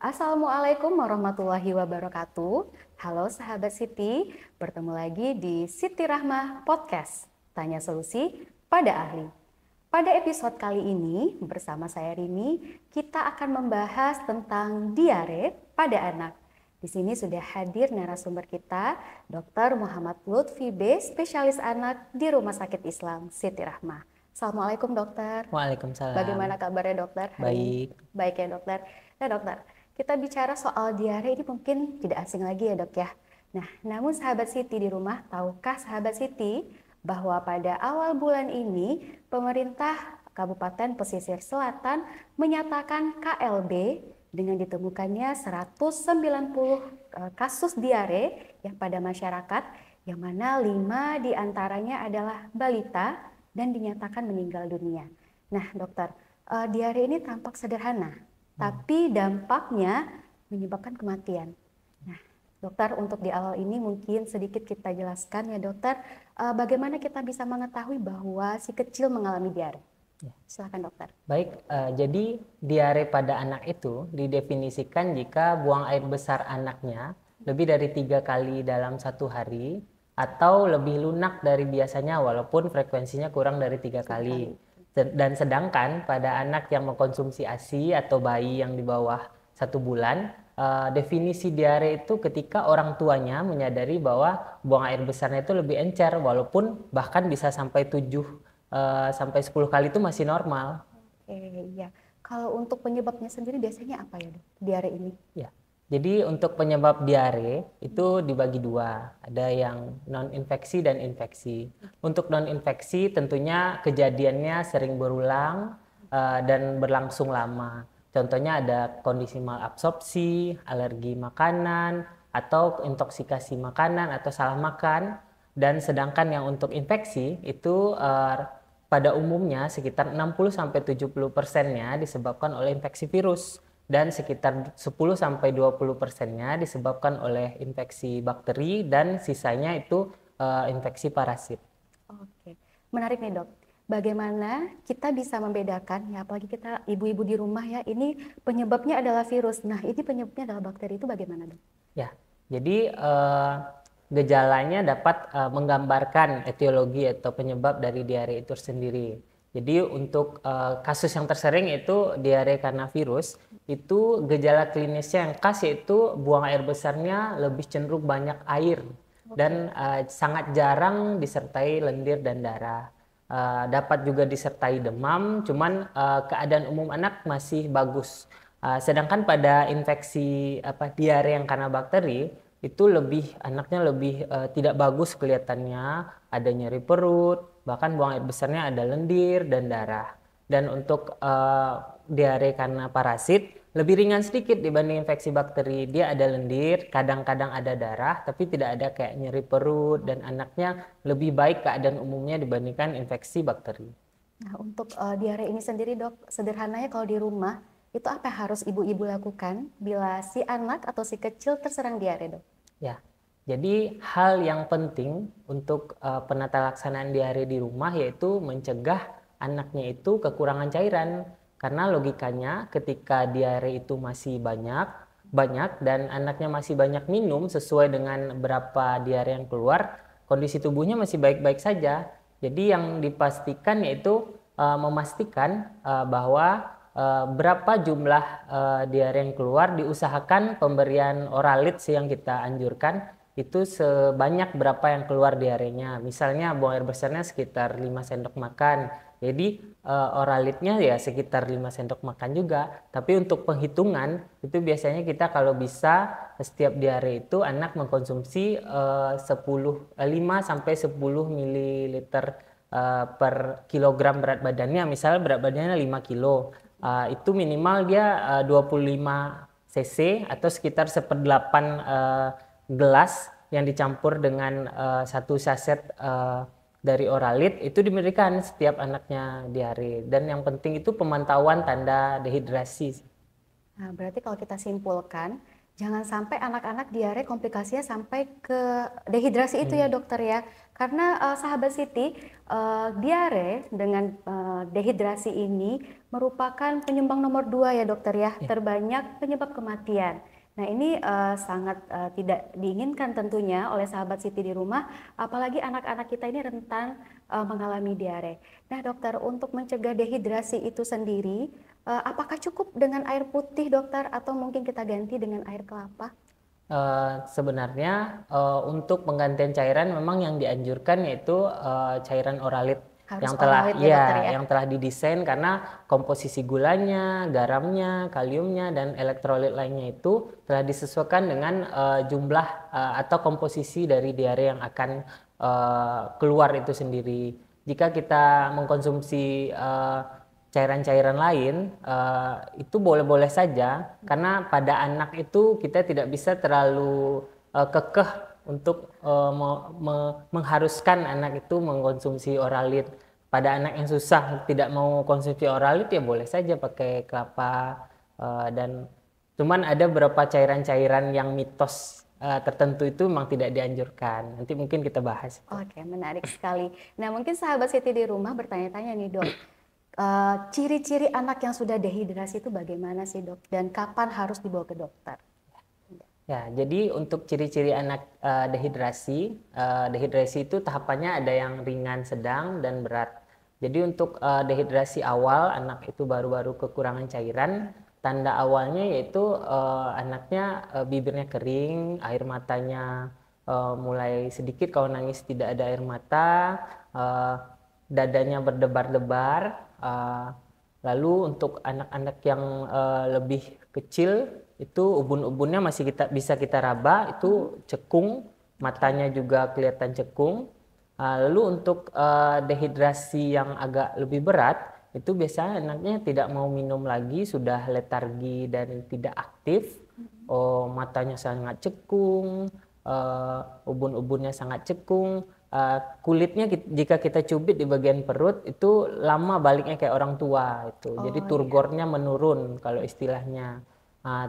Assalamualaikum warahmatullahi wabarakatuh. Halo sahabat Siti, bertemu lagi di Siti Rahmah Podcast, Tanya Solusi pada Ahli. Pada episode kali ini bersama saya Rini, kita akan membahas tentang diare pada anak. Di sini sudah hadir narasumber kita, Dr. Muhammad Lutfi B, spesialis anak di Rumah Sakit Islam Siti Rahmah. Assalamualaikum dokter. Waalaikumsalam. Bagaimana kabarnya dokter? Baik. Baik ya dokter. Nah dokter, kita bicara soal diare ini mungkin tidak asing lagi ya dok ya. Nah, namun sahabat Siti di rumah, tahukah sahabat Siti bahwa pada awal bulan ini pemerintah Kabupaten Pesisir Selatan menyatakan KLB dengan ditemukannya 190 kasus diare yang pada masyarakat, yang mana 5 diantaranya adalah balita dan dinyatakan meninggal dunia. Nah dokter, diare ini tampak sederhana, tapi dampaknya menyebabkan kematian. Nah, dokter, untuk di awal ini mungkin sedikit kita jelaskan ya dokter, bagaimana kita bisa mengetahui bahwa si kecil mengalami diare. Silakan dokter. Baik, jadi diare pada anak itu didefinisikan jika buang air besar anaknya lebih dari 3 kali dalam 1 hari atau lebih lunak dari biasanya walaupun frekuensinya kurang dari 3 kali. Dan sedangkan pada anak yang mengkonsumsi ASI atau bayi yang di bawah 1 bulan, definisi diare itu ketika orang tuanya menyadari bahwa buang air besarnya itu lebih encer walaupun bahkan bisa sampai 7 sampai 10 kali itu masih normal. Oke, iya. Kalau untuk penyebabnya sendiri biasanya apa ya dok, diare ini? Ya. Jadi untuk penyebab diare itu dibagi 2, ada yang non-infeksi dan infeksi. Untuk non-infeksi tentunya kejadiannya sering berulang dan berlangsung lama. Contohnya ada kondisi malabsorpsi, alergi makanan, atau intoksikasi makanan atau salah makan. Dan sedangkan yang untuk infeksi itu pada umumnya sekitar 60-70%-nya disebabkan oleh infeksi virus. Dan sekitar 10-20%-nya disebabkan oleh infeksi bakteri dan sisanya itu infeksi parasit. Oke, menarik nih dok. Bagaimana kita bisa membedakan, ya apalagi kita ibu-ibu di rumah ya, ini penyebabnya adalah virus. Nah, ini penyebabnya adalah bakteri, itu bagaimana dok? Ya, jadi gejalanya dapat menggambarkan etiologi atau penyebab dari diare itu sendiri. Jadi untuk kasus yang tersering itu diare karena virus, itu gejala klinisnya yang khas yaitu buang air besarnya lebih cenderung banyak air dan sangat jarang disertai lendir dan darah. Dapat juga disertai demam, cuman keadaan umum anak masih bagus. Sedangkan pada infeksi diare yang karena bakteri itu anaknya lebih tidak bagus kelihatannya, ada nyeri perut, bahkan buang air besarnya ada lendir dan darah. Dan untuk diare karena parasit lebih ringan sedikit dibanding infeksi bakteri. Dia ada lendir, kadang-kadang ada darah, tapi tidak ada kayak nyeri perut dan anaknya lebih baik keadaan umumnya dibandingkan infeksi bakteri. Nah, untuk diare ini sendiri dok, sederhananya kalau di rumah, itu apa yang harus ibu-ibu lakukan bila si anak atau si kecil terserang diare dok? Ya, jadi hal yang penting untuk penata laksanaan diare di rumah yaitu mencegah anaknya itu kekurangan cairan. Karena logikanya ketika diare itu masih banyak dan anaknya masih banyak minum sesuai dengan berapa diare yang keluar, kondisi tubuhnya masih baik-baik saja. Jadi yang dipastikan yaitu memastikan bahwa berapa jumlah diare yang keluar, diusahakan pemberian oralits yang kita anjurkan itu sebanyak berapa yang keluar diarenya. Misalnya buang air besarnya sekitar 5 sendok makan. Jadi oralitnya ya sekitar 5 sendok makan juga. Tapi untuk penghitungan itu biasanya kita kalau bisa setiap diare itu anak mengkonsumsi 5 sampai 10 ml per kilogram berat badannya. Misalnya berat badannya 5 kilo. Itu minimal dia 25 cc atau sekitar 1/8 gelas yang dicampur dengan 1 saset dari oralit itu diberikan setiap anaknya diare. Dan yang penting itu pemantauan tanda dehidrasi. Nah, berarti kalau kita simpulkan, jangan sampai anak-anak diare komplikasinya sampai ke dehidrasi itu ya dokter ya. Karena sahabat Siti, diare dengan dehidrasi ini merupakan penyumbang nomor 2 ya dokter ya, Ya. terbanyak penyebab kematian. Nah ini sangat tidak diinginkan tentunya oleh sahabat Siti di rumah, apalagi anak-anak kita ini rentan mengalami diare. Nah dokter, untuk mencegah dehidrasi itu sendiri, apakah cukup dengan air putih dokter, atau mungkin kita ganti dengan air kelapa? Sebenarnya untuk penggantian cairan memang yang dianjurkan yaitu cairan Oralit Harus yang telah oralit ya dokter ya? yang telah didesain karena komposisi gulanya, garamnya, kaliumnya dan elektrolit lainnya itu telah disesuaikan dengan jumlah atau komposisi dari diare yang akan keluar itu sendiri. Jika kita mengkonsumsi cairan-cairan lain itu boleh-boleh saja, karena pada anak itu kita tidak bisa terlalu kekeh untuk mengharuskan anak itu mengkonsumsi Oralit. Pada anak yang susah tidak mau konsumsi Oralit ya boleh saja pakai kelapa, dan cuman ada beberapa cairan-cairan yang mitos tertentu itu memang tidak dianjurkan. Nanti mungkin kita bahas. Oke, menarik sekali. Nah mungkin sahabat Siti di rumah bertanya-tanya nih dok, ciri-ciri anak yang sudah dehidrasi itu bagaimana sih dok? Dan kapan harus dibawa ke dokter? Ya, jadi untuk ciri-ciri anak dehidrasi, dehidrasi itu tahapannya ada yang ringan, sedang, dan berat. Jadi untuk dehidrasi awal, anak itu baru-baru kekurangan cairan, tanda awalnya yaitu anaknya bibirnya kering, air matanya mulai sedikit, kalau nangis tidak ada air mata, eh, dadanya berdebar-debar. Lalu untuk anak-anak yang lebih kecil itu ubun-ubunnya masih bisa kita raba, itu cekung, matanya juga kelihatan cekung. Lalu untuk dehidrasi yang agak lebih berat itu biasanya anaknya tidak mau minum lagi, sudah letargi dan tidak aktif, matanya sangat cekung, ubun-ubunnya sangat cekung. Kulitnya jika kita cubit di bagian perut itu lama baliknya kayak orang tua itu. Jadi turgornya menurun kalau istilahnya.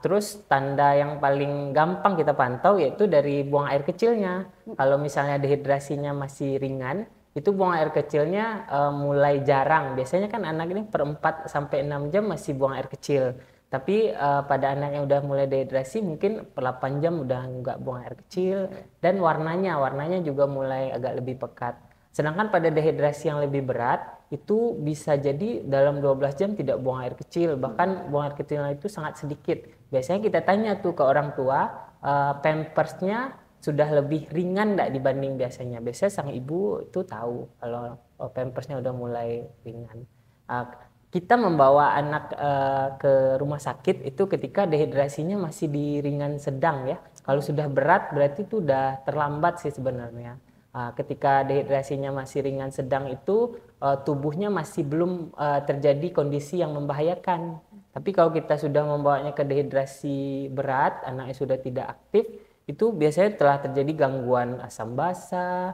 Terus tanda yang paling gampang kita pantau yaitu dari buang air kecilnya. Kalau misalnya dehidrasinya masih ringan, itu buang air kecilnya mulai jarang. Biasanya kan anak ini per 4 sampai 6 jam masih buang air kecil. Tapi pada anak yang udah mulai dehidrasi mungkin per 8 jam udah nggak buang air kecil, dan warnanya juga mulai agak lebih pekat. Sedangkan pada dehidrasi yang lebih berat itu bisa jadi dalam 12 jam tidak buang air kecil, bahkan buang air kecilnya itu sangat sedikit. Biasanya kita tanya tuh ke orang tua, pampersnya sudah lebih ringan nggak dibanding biasanya. Biasanya sang ibu itu tahu kalau pampersnya udah mulai ringan. Kita membawa anak ke rumah sakit itu ketika dehidrasinya masih di ringan sedang ya. Kalau sudah berat berarti itu udah terlambat sih sebenarnya. Ketika dehidrasinya masih ringan sedang itu tubuhnya masih belum terjadi kondisi yang membahayakan. Tapi kalau kita sudah membawanya ke dehidrasi berat, anaknya sudah tidak aktif, itu biasanya telah terjadi gangguan asam basa,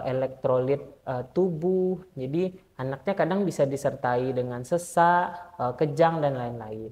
elektrolit tubuh. Jadi anaknya kadang bisa disertai dengan sesak, kejang dan lain-lain.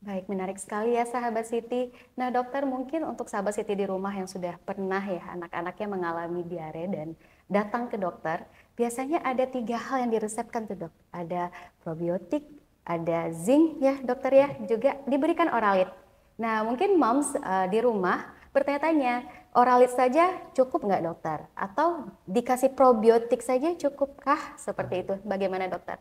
Baik, menarik sekali ya sahabat Siti. Nah dokter, mungkin untuk sahabat Siti di rumah yang sudah pernah ya anak-anaknya mengalami diare dan datang ke dokter, biasanya ada 3 hal yang diresepkan tuh dok. Ada probiotik, ada zinc ya dokter ya, juga diberikan Oralit. Nah mungkin moms di rumah bertanya-tanya, Oralit saja cukup nggak dokter? Atau dikasih probiotik saja cukupkah? Seperti itu, bagaimana dokter?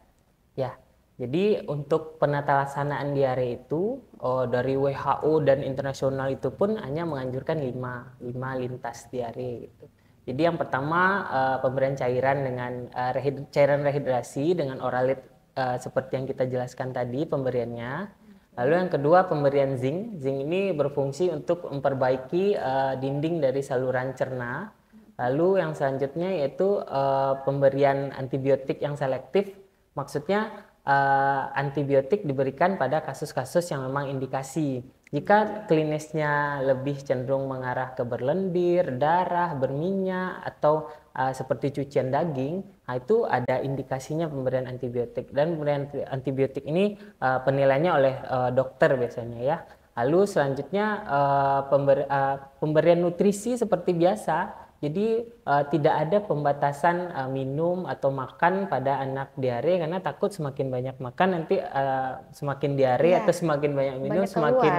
Ya, jadi untuk penata laksanaan diare itu dari WHO dan internasional itu pun hanya menganjurkan 5 lintas diare gitu. Jadi yang pertama pemberian cairan dengan cairan rehidrasi dengan Oralit seperti yang kita jelaskan tadi pemberiannya. Lalu yang kedua pemberian zinc. Zinc ini berfungsi untuk memperbaiki dinding dari saluran cerna. Lalu yang selanjutnya yaitu pemberian antibiotik yang selektif. Maksudnya antibiotik diberikan pada kasus-kasus yang memang indikasi. Jika klinisnya lebih cenderung mengarah ke berlendir, darah, berminyak, atau seperti cucian daging, itu ada indikasinya pemberian antibiotik. Dan pemberian antibiotik ini penilaiannya oleh dokter biasanya ya. Lalu selanjutnya pemberian nutrisi seperti biasa. Jadi tidak ada pembatasan minum atau makan pada anak diare karena takut semakin banyak makan nanti semakin diare Iya, atau semakin banyak minum banyak keluar. semakin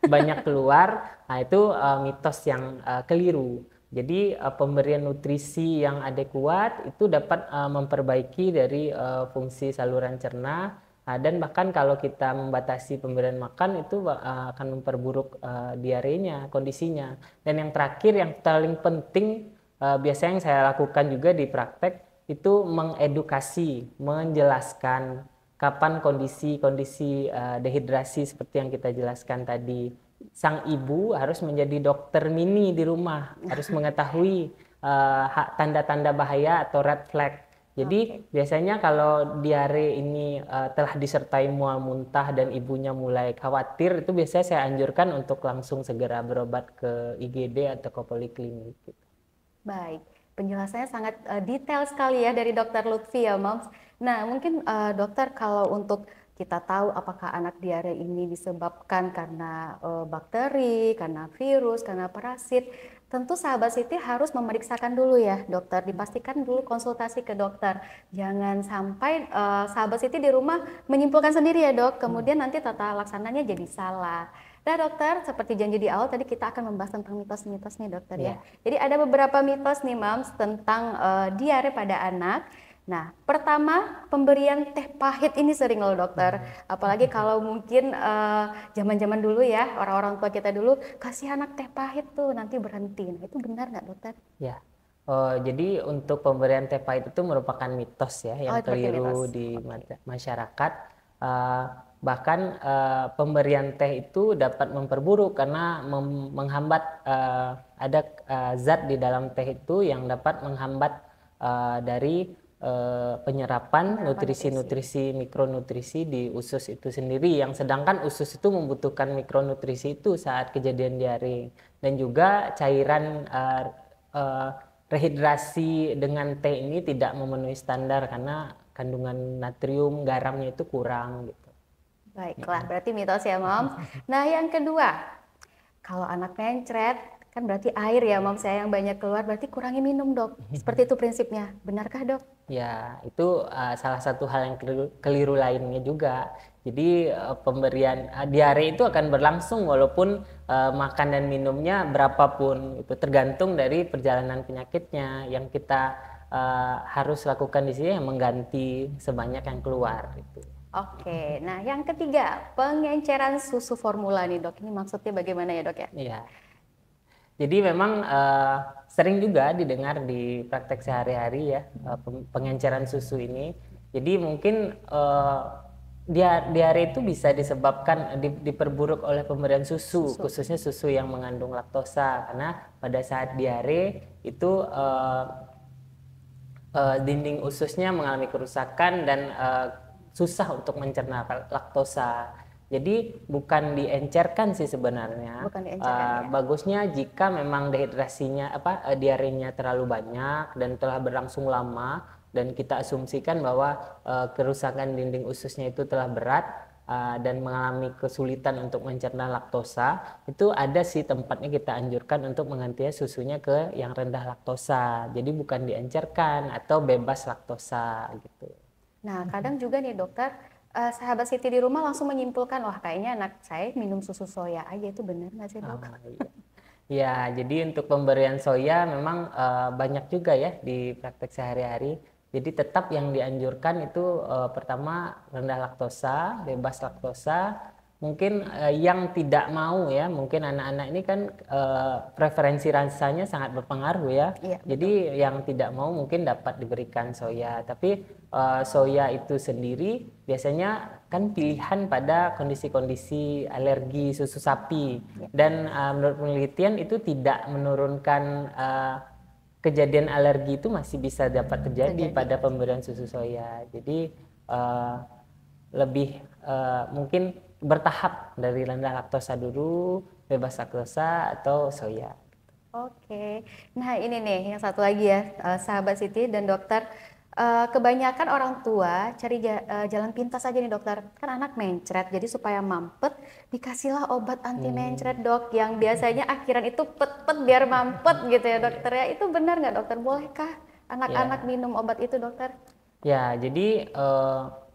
banyak keluar. Nah, itu mitos yang keliru. Jadi pemberian nutrisi yang adekuat itu dapat memperbaiki dari fungsi saluran cerna. Dan bahkan kalau kita membatasi pemberian makan itu akan memperburuk diarenya, kondisinya. Dan yang terakhir yang paling penting biasanya yang saya lakukan juga di praktek itu mengedukasi, menjelaskan kapan kondisi-kondisi dehidrasi seperti yang kita jelaskan tadi. Sang ibu harus menjadi dokter mini di rumah, harus mengetahui tanda-tanda bahaya atau red flag. Jadi biasanya kalau diare ini telah disertai mual muntah dan ibunya mulai khawatir, itu biasanya saya anjurkan untuk langsung segera berobat ke IGD atau ke poliklinik. Baik, penjelasannya sangat detail sekali ya dari Dokter Lutfi ya, Moms. Nah, mungkin dokter kalau untuk kita tahu apakah anak diare ini disebabkan karena bakteri, karena virus, karena parasit, tentu sahabat Siti harus memeriksakan dulu ya, dokter. Dipastikan dulu konsultasi ke dokter. Jangan sampai sahabat Siti di rumah menyimpulkan sendiri ya, Dok. Kemudian nanti tata laksananya jadi salah. Nah dokter, seperti janji di awal tadi kita akan membahas tentang mitos-mitos nih dokter ya. Jadi ada beberapa mitos nih Mams tentang diare pada anak. Nah pertama pemberian teh pahit ini sering loh dokter. Apalagi kalau mungkin zaman-zaman dulu ya, orang-orang tua kita dulu kasih anak teh pahit tuh nanti berhenti. Nah itu benar nggak dokter? Ya, jadi untuk pemberian teh pahit itu merupakan mitos ya yang Seperti keliru mitos. di masyarakat. Uh, Bahkan pemberian teh itu dapat memperburuk karena menghambat ada zat di dalam teh itu yang dapat menghambat dari penyerapan nutrisi-nutrisi mikronutrisi di usus itu sendiri, yang sedangkan usus itu membutuhkan mikronutrisi itu saat kejadian diare. Dan juga cairan rehidrasi dengan teh ini tidak memenuhi standar karena kandungan natrium garamnya itu kurang gitu. Baiklah, berarti mitos ya Moms. Nah yang kedua, kalau anak mencret kan berarti air ya Moms saya yang banyak keluar, berarti kurangi minum dok. Seperti itu prinsipnya, benarkah dok? Ya, itu salah satu hal yang keliru lainnya juga. Jadi pemberian diare itu akan berlangsung walaupun makan dan minumnya berapapun, itu tergantung dari perjalanan penyakitnya. Yang kita harus lakukan di sini yang mengganti sebanyak yang keluar itu. Oke, nah yang ketiga pengenceran susu formula nih dok. Ini maksudnya bagaimana ya dok ya? Iya. Jadi memang sering juga didengar di praktek sehari-hari ya pengenceran susu ini. Jadi mungkin diare itu bisa disebabkan diperburuk oleh pemberian susu, khususnya susu yang mengandung laktosa, karena pada saat diare itu dinding ususnya mengalami kerusakan dan susah untuk mencerna laktosa. Jadi bukan diencerkan sih sebenarnya. Bukan diencerkan, ya. Bagusnya jika memang dehidrasinya diarenya terlalu banyak dan telah berlangsung lama dan kita asumsikan bahwa kerusakan dinding ususnya itu telah berat dan mengalami kesulitan untuk mencerna laktosa, itu ada sih tempatnya kita anjurkan untuk mengganti susunya ke yang rendah laktosa. Jadi bukan diencerkan atau bebas laktosa gitu. Nah, kadang juga nih dokter, sahabat Siti di rumah langsung menyimpulkan, wah kayaknya anak saya minum susu soya aja, itu benar nggak sih dok? Iya. Ya, jadi untuk pemberian soya memang banyak juga ya di praktek sehari-hari. Jadi tetap yang dianjurkan itu pertama rendah laktosa, bebas laktosa. Mungkin yang tidak mau ya, mungkin anak-anak ini kan preferensi rasanya sangat berpengaruh ya. Iya, jadi yang tidak mau mungkin dapat diberikan soya. Tapi soya itu sendiri biasanya kan pilihan pada kondisi-kondisi alergi susu sapi. Dan menurut penelitian itu tidak menurunkan kejadian alergi, itu masih bisa dapat terjadi pada pemberian susu soya. Jadi lebih mungkin bertahap dari rendah laktosa dulu, bebas laktosa atau soya. Oke, nah ini nih yang satu lagi ya sahabat Siti dan dokter, Kebanyakan orang tua cari jalan pintas aja nih dokter. Kan anak mencret, jadi supaya mampet dikasihlah obat anti mencret dok. Yang biasanya akhiran itu pet-pet biar mampet gitu ya dokter ya. Itu benar nggak dokter? Bolehkah anak-anak minum obat itu dokter? Ya, jadi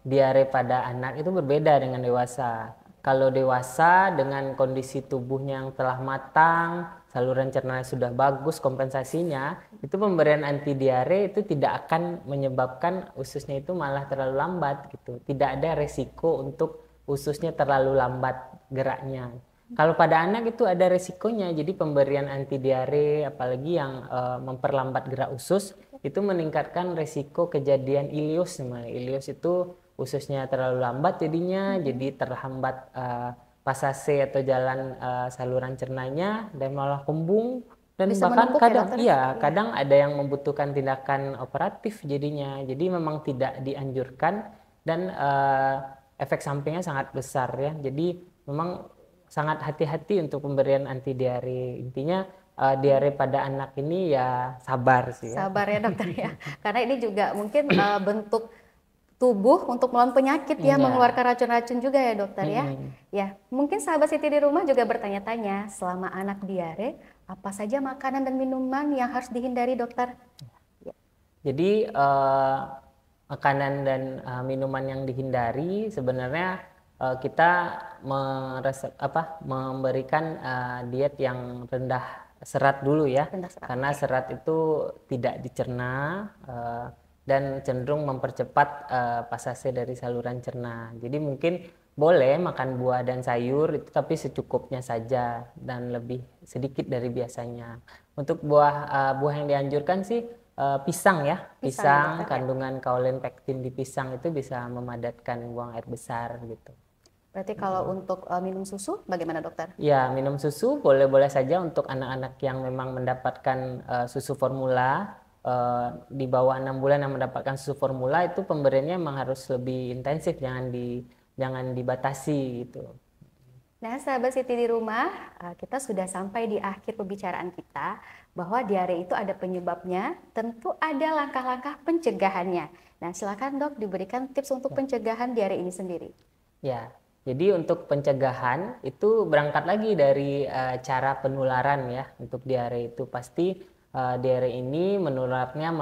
diare pada anak itu berbeda dengan dewasa. Kalau dewasa dengan kondisi tubuhnya yang telah matang, saluran cernanya sudah bagus kompensasinya, itu pemberian anti diare itu tidak akan menyebabkan ususnya itu malah terlalu lambat gitu. Tidak ada resiko untuk ususnya terlalu lambat geraknya. Kalau pada anak itu ada resikonya, jadi pemberian anti diare apalagi yang memperlambat gerak usus itu meningkatkan resiko kejadian ileus. Ileus itu ususnya terlalu lambat jadinya, jadi terhambat pasase atau jalan saluran cernanya dan malah kembung dan Bisa bahkan menumpuk kadang ya, dokter? kadang ada yang membutuhkan tindakan operatif jadinya. Jadi memang tidak dianjurkan dan efek sampingnya sangat besar ya. Jadi memang sangat hati-hati untuk pemberian anti diare. Intinya diare pada anak ini ya sabar sih ya. Sabar ya dokter ya. Karena ini juga mungkin bentuk tubuh untuk melawan penyakit ya, mengeluarkan racun-racun juga ya dokter ya. Ya, mungkin sahabat Siti di rumah juga bertanya-tanya, selama anak diare, apa saja makanan dan minuman yang harus dihindari dokter? Jadi makanan dan minuman yang dihindari sebenarnya kita memberikan diet yang rendah serat dulu ya, karena serat itu tidak dicerna dan cenderung mempercepat pasase dari saluran cerna. Jadi mungkin boleh makan buah dan sayur itu tapi secukupnya saja dan lebih sedikit dari biasanya. Untuk buah yang dianjurkan sih pisang ya, pisang kandungan kaulen pektin di pisang itu bisa memadatkan buang air besar gitu. Berarti kalau untuk minum susu bagaimana dokter? Ya, minum susu boleh-boleh saja untuk anak-anak yang memang mendapatkan susu formula. Di bawah 6 bulan yang mendapatkan susu formula itu pemberiannya memang harus lebih intensif, jangan dibatasi gitu. Nah, sahabat Siti di rumah, kita sudah sampai di akhir pembicaraan kita bahwa diare itu ada penyebabnya, tentu ada langkah-langkah pencegahannya. Nah, silakan dok diberikan tips untuk pencegahan diare ini sendiri. Ya, jadi untuk pencegahan itu berangkat lagi dari cara penularan ya. Untuk diare itu pasti diare ini menularnya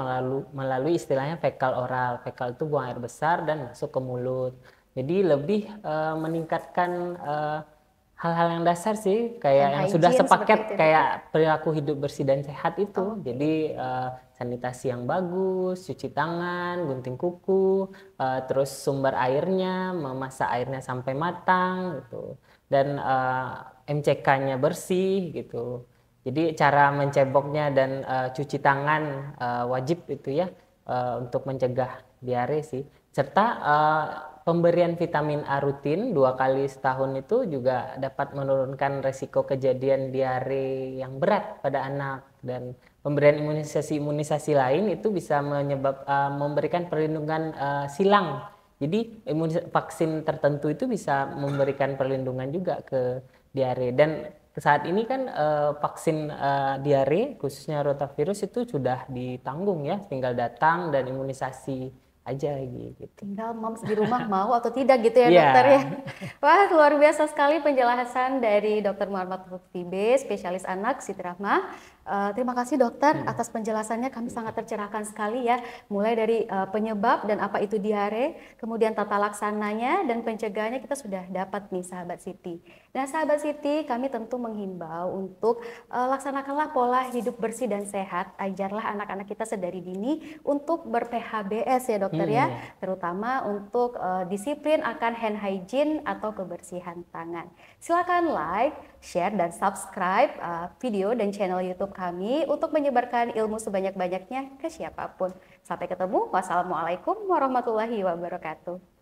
melalui istilahnya fekal oral. Fekal itu buang air besar dan masuk ke mulut. Jadi lebih meningkatkan hal-hal yang dasar sih, kayak yang sudah sepaket kayak perilaku hidup bersih dan sehat itu. Jadi sanitasi yang bagus, cuci tangan, gunting kuku, terus sumber airnya, memasak airnya sampai matang gitu. Dan MCK-nya bersih gitu. Jadi cara menceboknya dan cuci tangan wajib itu ya untuk mencegah diare sih. Serta pemberian vitamin A rutin 2 kali setahun itu juga dapat menurunkan resiko kejadian diare yang berat pada anak. Dan pemberian imunisasi lain itu bisa memberikan perlindungan silang. Jadi vaksin tertentu itu bisa memberikan perlindungan juga ke diare. Dan saat ini kan vaksin diare khususnya rotavirus itu sudah ditanggung ya, tinggal datang dan imunisasi aja gitu. Tinggal moms di rumah mau atau tidak gitu ya dokter ya. Wah, luar biasa sekali penjelasan dari Dr. Muhammad Lutfi B, spesialis anak Siti Rahmah. Terima kasih dokter atas penjelasannya, kami sangat tercerahkan sekali ya. Mulai dari penyebab dan apa itu diare, kemudian tata laksananya dan pencegahannya kita sudah dapat nih sahabat Siti. Nah sahabat Siti, kami tentu menghimbau untuk laksanakanlah pola hidup bersih dan sehat, ajarlah anak-anak kita sedari dini untuk ber-PHBS ya dokter ya, terutama untuk disiplin akan hand hygiene atau kebersihan tangan. Silakan like, share dan subscribe video dan channel YouTube kami untuk menyebarkan ilmu sebanyak-banyaknya ke siapapun. Sampai ketemu. Wassalamualaikum warahmatullahi wabarakatuh.